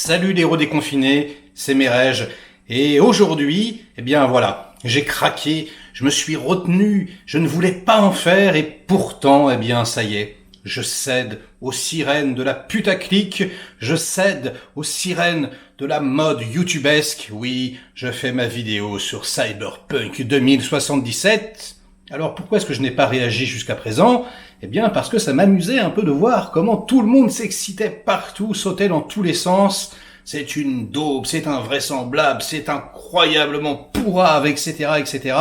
Salut les héros déconfinés, c'est Merege. Et aujourd'hui, eh bien voilà, j'ai craqué, je me suis retenu, je ne voulais pas en faire et pourtant, eh bien ça y est, je cède aux sirènes de la putaclic, je cède aux sirènes de la mode youtubesque. Oui, je fais ma vidéo sur Cyberpunk 2077. Alors pourquoi est-ce que je n'ai pas réagi jusqu'à présent ? Eh bien parce que ça m'amusait un peu de voir comment tout le monde s'excitait partout, sautait dans tous les sens. C'est une daube, c'est invraisemblable, c'est incroyablement pourrave, etc., etc.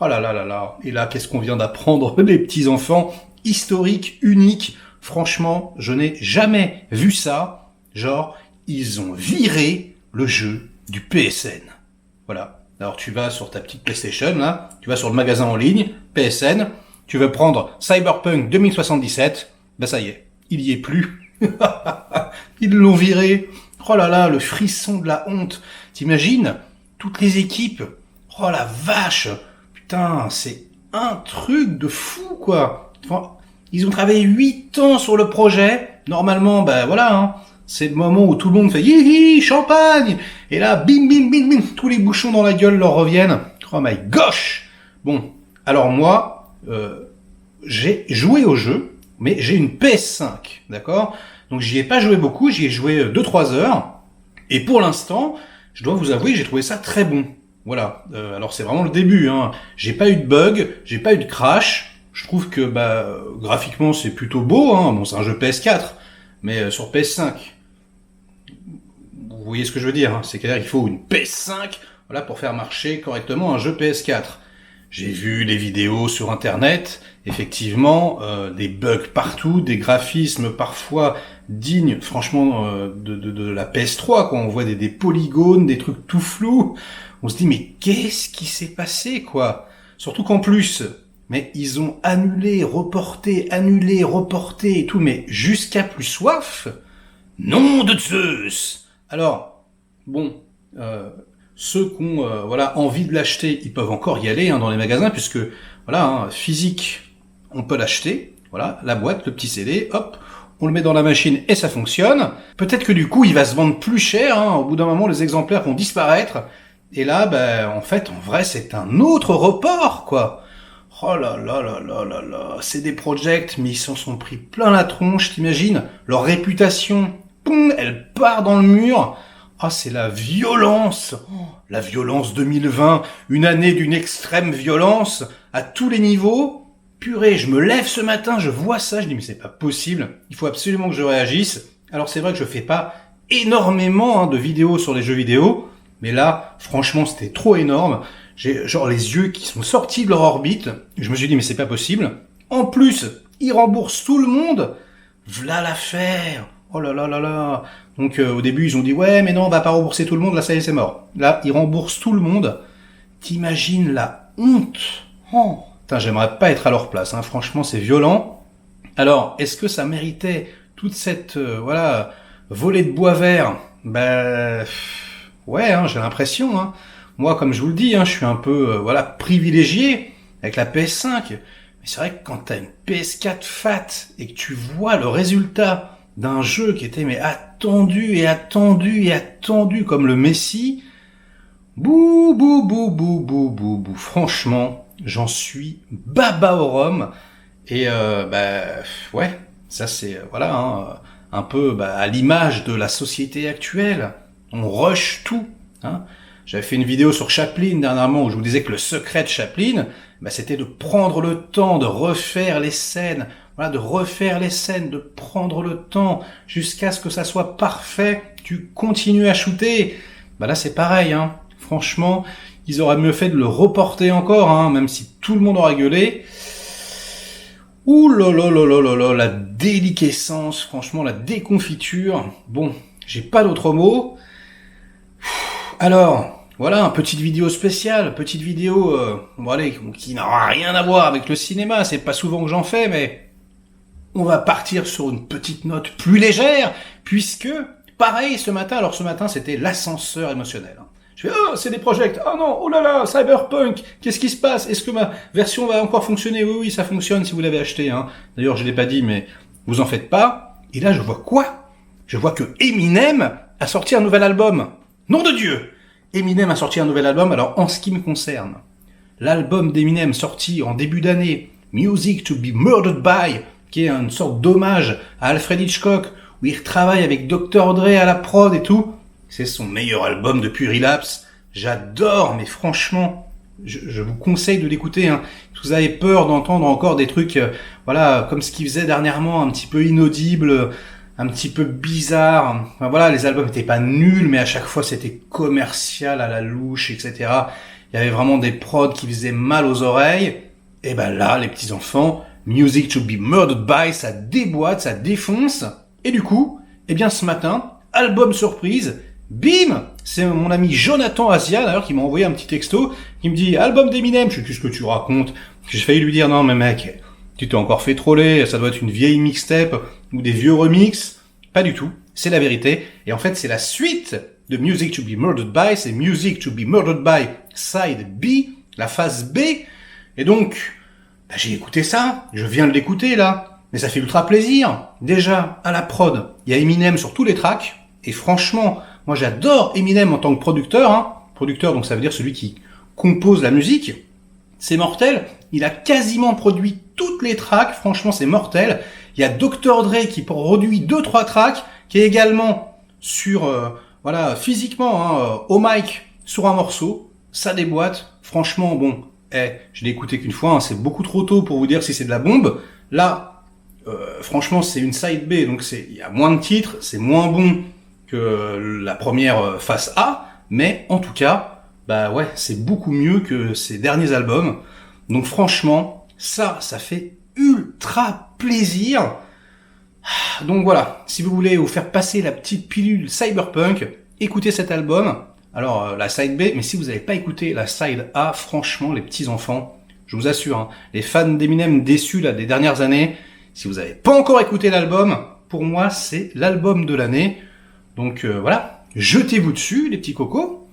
Oh là là là là. Et là, qu'est-ce qu'on vient d'apprendre, les petits enfants? Historique, unique. Franchement, je n'ai jamais vu ça. Genre, ils ont viré le jeu du PSN. Voilà. Alors tu vas sur ta petite PlayStation, là, tu vas sur le magasin en ligne, PSN, tu veux prendre Cyberpunk 2077, ben ça y est, il y est plus. Ils l'ont viré. Oh là là, le frisson de la honte. T'imagines toutes les équipes. Oh la vache. Putain, c'est un truc de fou, quoi. Enfin, ils ont travaillé 8 ans sur le projet. Normalement, ben voilà, hein. C'est le moment où tout le monde fait hihi, champagne. Et là, bim, bim, bim, bim, tous les bouchons dans la gueule leur reviennent. Oh my gosh. Bon, alors moi, j'ai joué au jeu, mais j'ai une PS5, d'accord ? Donc j'y ai pas joué beaucoup, j'y ai joué 2-3 heures. Et pour l'instant, je dois vous avouer que j'ai trouvé ça très bon. Voilà. Alors c'est vraiment le début, hein. J'ai pas eu de bug, j'ai pas eu de crash. Je trouve que graphiquement c'est plutôt beau, hein. Bon, c'est un jeu PS4, mais sur PS5. Vous voyez ce que je veux dire, hein. C'est qu'il faut une PS5, voilà, pour faire marcher correctement un jeu PS4. J'ai vu les vidéos sur internet, effectivement, des bugs partout, des graphismes parfois dignes, franchement, de la PS3, quoi. On voit des polygones, des trucs tout flous. On se dit, mais qu'est-ce qui s'est passé, quoi? Surtout qu'en plus, mais ils ont annulé, reporté et tout, mais jusqu'à plus soif. Nom de Zeus! Alors, bon, ceux qui ont envie de l'acheter, ils peuvent encore y aller, hein, dans les magasins, puisque voilà, hein, physique, on peut l'acheter. Voilà, la boîte, le petit CD, hop, on le met dans la machine et ça fonctionne. Peut-être que du coup, il va se vendre plus cher. Hein, au bout d'un moment, les exemplaires vont disparaître. Et là, en fait, en vrai, c'est un autre report, quoi. Oh là là là là là là, c'est des projects, mais ils s'en sont pris plein la tronche, t'imagines ? Leur réputation, poum, elle part dans le mur. Ah, c'est la violence. La violence 2020, une année d'une extrême violence à tous les niveaux. Purée, je me lève ce matin, je vois ça, je dis mais c'est pas possible, il faut absolument que je réagisse. Alors c'est vrai que je fais pas énormément de vidéos sur les jeux vidéo, mais là, franchement, c'était trop énorme. J'ai genre les yeux qui sont sortis de leur orbite. Je me suis dit mais c'est pas possible. En plus, ils remboursent tout le monde. V'là l'affaire. Oh là là là là. Donc au début, ils ont dit ouais, mais non, on va pas rembourser tout le monde, là ça y est, c'est mort. Là, ils remboursent tout le monde. T'imagines la honte. Oh. Putain, j'aimerais pas être à leur place, hein. Franchement, c'est violent. Alors, est-ce que ça méritait toute cette volée de bois vert ? Ouais, hein, j'ai l'impression, hein. Moi, comme je vous le dis, hein, je suis un peu privilégié avec la PS5. Mais c'est vrai que quand t'as une PS4 fat et que tu vois le résultat d'un jeu qui était attendu et attendu et attendu comme le Messi, bouh bouh bouh bouh bouh bouh bouh. Franchement, j'en suis baba au rhum. Et ouais, ça c'est un peu à l'image de la société actuelle. On rush tout, hein. J'avais fait une vidéo sur Chaplin dernièrement où je vous disais que le secret de Chaplin, c'était de prendre le temps de refaire les scènes, de prendre le temps jusqu'à ce que ça soit parfait. Tu continues à shooter. Là c'est pareil, hein. Franchement, ils auraient mieux fait de le reporter encore, hein, même si tout le monde aurait gueulé. Ouh là là là là là là, la déliquescence, franchement, la déconfiture. Bon, j'ai pas d'autres mots. Alors, voilà, une petite vidéo spéciale, qui n'aura rien à voir avec le cinéma, c'est pas souvent que j'en fais, mais on va partir sur une petite note plus légère, puisque, pareil, ce matin, c'était l'ascenseur émotionnel. Je fais, oh, c'est des projects, oh non, oh là là, Cyberpunk, qu'est-ce qui se passe ? Est-ce que ma version va encore fonctionner ? Oui, ça fonctionne si vous l'avez acheté, hein. D'ailleurs, je l'ai pas dit, mais vous en faites pas. Et là, je vois quoi ? Je vois que Eminem a sorti un nouvel album. Nom de Dieu! Eminem a sorti un nouvel album. Alors, en ce qui me concerne, l'album d'Eminem sorti en début d'année, Music to be Murdered by, qui est une sorte d'hommage à Alfred Hitchcock, où il travaille avec Dr. Dre à la prod et tout, c'est son meilleur album depuis Relapse. J'adore, mais franchement, je vous conseille de l'écouter. Hein. Si vous avez peur d'entendre encore des trucs, voilà, comme ce qu'il faisait dernièrement, un petit peu inaudible, un petit peu bizarre. Enfin, voilà, les albums étaient pas nuls, mais à chaque fois c'était commercial à la louche, etc. Il y avait vraiment des prods qui faisaient mal aux oreilles. Et ben là, les petits enfants, Music to be Murdered by, ça déboîte, ça défonce. Et du coup, eh bien ce matin, album surprise, bim, c'est mon ami Jonathan Asia d'ailleurs qui m'a envoyé un petit texto, qui me dit album d'Eminem. Je sais plus ce que tu racontes. J'ai failli lui dire non mais mec, tu t'es encore fait troller, ça doit être une vieille mixtape ou des vieux remixes. Pas du tout, c'est la vérité. Et en fait, c'est la suite de Music to be Murdered by, c'est Music to be Murdered by Side B, la phase B. Et donc, bah, j'ai écouté ça, je viens de l'écouter là. Mais ça fait ultra plaisir. Déjà, à la prod, il y a Eminem sur tous les tracks. Et franchement, moi j'adore Eminem en tant que producteur. Hein. Producteur, donc ça veut dire celui qui compose la musique. C'est mortel. Il a quasiment produit toutes les tracks. Franchement, c'est mortel. Il y a Dr. Dre qui produit 2-3 tracks, qui est également sur, voilà, physiquement, hein, au mic, sur un morceau. Ça déboîte. Franchement, bon, je l'ai écouté qu'une fois. Hein, c'est beaucoup trop tôt pour vous dire si c'est de la bombe. Là, franchement, c'est une side B, donc il y a moins de titres, c'est moins bon que la première face A, mais en tout cas, bah ouais, c'est beaucoup mieux que ses derniers albums. Donc franchement, ça fait ultra plaisir. Donc voilà, si vous voulez vous faire passer la petite pilule cyberpunk, écoutez cet album. Alors la side B, mais si vous n'avez pas écouté la side A, franchement, les petits enfants, je vous assure, hein, les fans d'Eminem déçus là des dernières années, si vous n'avez pas encore écouté l'album, pour moi, c'est l'album de l'année. Donc voilà, jetez-vous dessus, les petits cocos.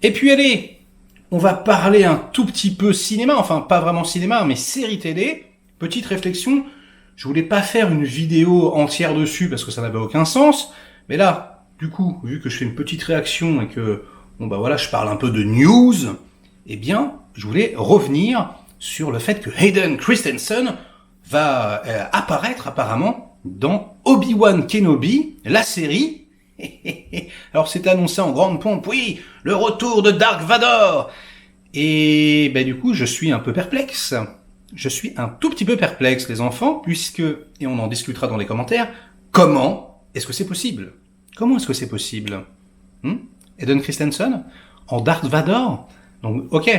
Et puis allez, on va parler un tout petit peu cinéma, enfin pas vraiment cinéma, mais série télé. Petite réflexion, je voulais pas faire une vidéo entière dessus parce que ça n'avait aucun sens. Mais là, du coup, vu que je fais une petite réaction et que, bon bah voilà, je parle un peu de news, eh bien, je voulais revenir sur le fait que Hayden Christensen va apparaître apparemment dans Obi-Wan Kenobi, la série. Alors c'est annoncé en grande pompe, oui, le retour de Dark Vador. Et ben du coup, je suis un peu perplexe. Je suis un tout petit peu perplexe, les enfants, puisque, et on en discutera dans les commentaires, comment est-ce que c'est possible? Comment est-ce que c'est possible? Hayden Christensen en Dark Vador? Donc, ok.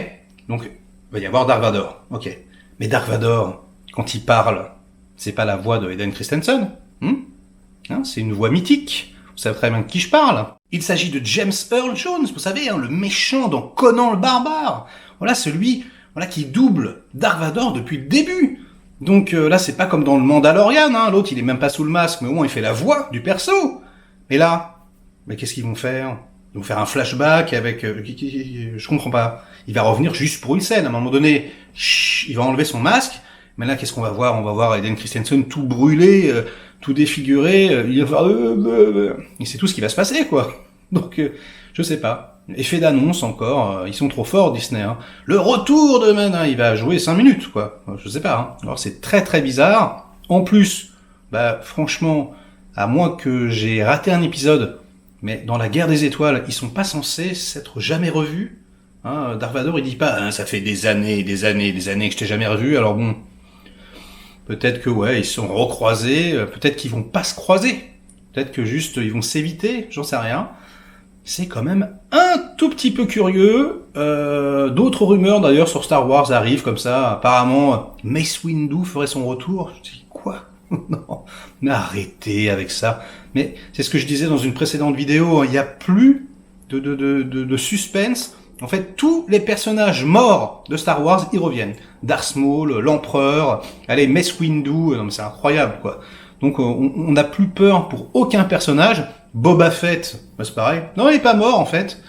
Donc, il va y avoir Dark Vador. Ok. Mais Dark Vador, quand il parle, c'est pas la voix de Hayden Christensen. Hein, c'est une voix mythique. Vous savez très bien de qui je parle. Il s'agit de James Earl Jones, vous savez, hein, le méchant dans Conan le Barbare. Voilà, celui qui double Dark Vador depuis le début. Donc là, c'est pas comme dans le Mandalorian, hein, l'autre il est même pas sous le masque, mais au moins il fait la voix du perso. Mais là, qu'est-ce qu'ils vont faire? Ils vont faire un flashback avec... je comprends pas. Il va revenir juste pour une scène. À un moment donné, il va enlever son masque. Mais là, qu'est-ce qu'on va voir? On va voir Hayden Christensen tout brûlé, tout défiguré. Il va faire... Et c'est tout ce qui va se passer, quoi. Donc, je sais pas. Effet d'annonce encore. Ils sont trop forts, Disney. Hein. Le retour de Manin, il va jouer 5 minutes, quoi. Je sais pas. Hein. Alors, c'est très très bizarre. En plus, franchement, à moins que j'ai raté un épisode, mais dans la Guerre des Étoiles, ils sont pas censés s'être jamais revus. Hein, Dark Vador, il dit pas, hein, ça fait des années que je t'ai jamais revu, alors bon, peut-être que ouais, ils se sont recroisés, peut-être qu'ils vont pas se croiser, peut-être que juste ils vont s'éviter, j'en sais rien. C'est quand même un tout petit peu curieux. D'autres rumeurs d'ailleurs sur Star Wars arrivent comme ça, apparemment Mace Windu ferait son retour. Je dis quoi? Non, mais arrêtez avec ça. Mais c'est ce que je disais dans une précédente vidéo, il n'y a plus de suspense. En fait, tous les personnages morts de Star Wars, ils reviennent. Darth Maul, l'Empereur, allez, Mace Windu, non mais c'est incroyable, quoi. Donc on n'a plus peur pour aucun personnage. Boba Fett, c'est pareil. Non, il est pas mort, en fait.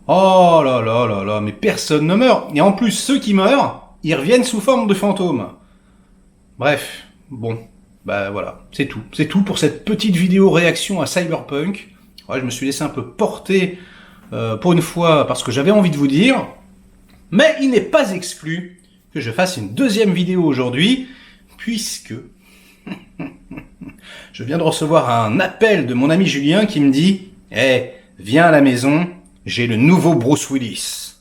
Oh là là là là, mais personne ne meurt. Et en plus, ceux qui meurent, ils reviennent sous forme de fantômes. Bref, bon, voilà, c'est tout. C'est tout pour cette petite vidéo réaction à Cyberpunk. Ouais, je me suis laissé un peu porter pour une fois parce que j'avais envie de vous dire. Mais il n'est pas exclu que je fasse une deuxième vidéo aujourd'hui, puisque je viens de recevoir un appel de mon ami Julien qui me dit « Hey, viens à la maison, j'ai le nouveau Bruce Willis. »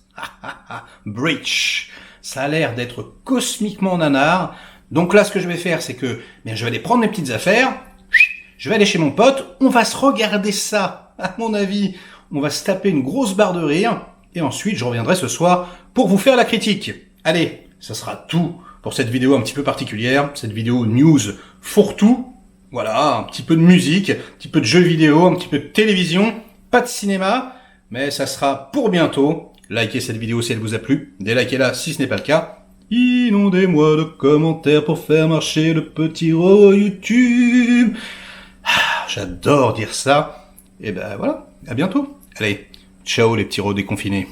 Breach. Ça a l'air d'être cosmiquement nanar. Donc là, ce que je vais faire, c'est que je vais aller prendre mes petites affaires, je vais aller chez mon pote, on va se regarder ça. À mon avis, on va se taper une grosse barre de rire, et ensuite je reviendrai ce soir pour vous faire la critique. Allez, ça sera tout pour cette vidéo un petit peu particulière, cette vidéo news fourre-tout. Voilà, un petit peu de musique, un petit peu de jeux vidéo, un petit peu de télévision, pas de cinéma, mais ça sera pour bientôt. Likez cette vidéo si elle vous a plu, délikez-la si ce n'est pas le cas. Inondez-moi de commentaires pour faire marcher le petit robot YouTube. J'adore dire ça. Et ben voilà, à bientôt. Allez, ciao les petits rots déconfinés.